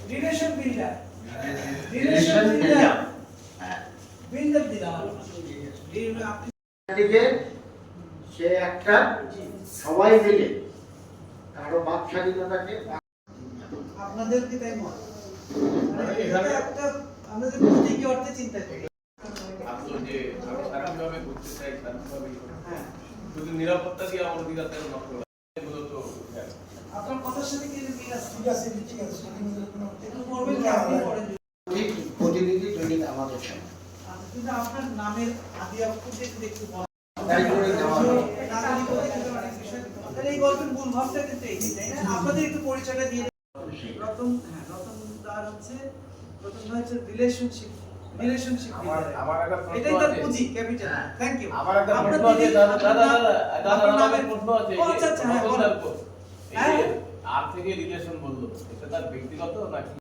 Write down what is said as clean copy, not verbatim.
Relation builder relation builder. Builder দিলাম আপনি দিকে সে একটা সবাই মিলে কারো বাক স্বাধীনতাকে আপনাদের কি তাই মত মানে এখানে একটা আমরা যে প্রতীকী অর্থে চিন্তা করি আপনি যে আমি শারীরিকভাবে ঘুরতে চাই শারীরিকভাবে হ্যাঁ শুধু নিরাপত্তা দিয়ে আমার অধিকারটা নষ্ট করা এগুলো তো আপনার কথার সাথে কি মিল আছে ঠিক আছে একটু করবেন কি আপনি করেন ঠিক প্রতিনিধি দৈনিক আমাদের সাথে কিন্তু আপনার নামের আদি অক্ষর দিয়ে একটু বলেন তাই করে দেওয়া হবে। নামের বলতে কিন্তু অনেক বিষয় তাহলে এই গল্পের মূল ভাবটা কিন্তু এই তাই না আপনাদের একটু পরিচয়টা দিয়ে রতন হ্যাঁ রতন তার হচ্ছে প্রথম হচ্ছে রিলেশনশিপ আমার একটা প্রশ্ন এটাই তার আছে। পুঁজি ক্যাপিটাল থ্যাংক ইউ আমার একটা প্রশ্ন আছে দাদা নামের প্রশ্ন আছে আচ্ছা আচ্ছা হ্যাঁ বলুন। এই যে আর থেকে রিলেশন বললো এটা তার ব্যক্তিগত নাকি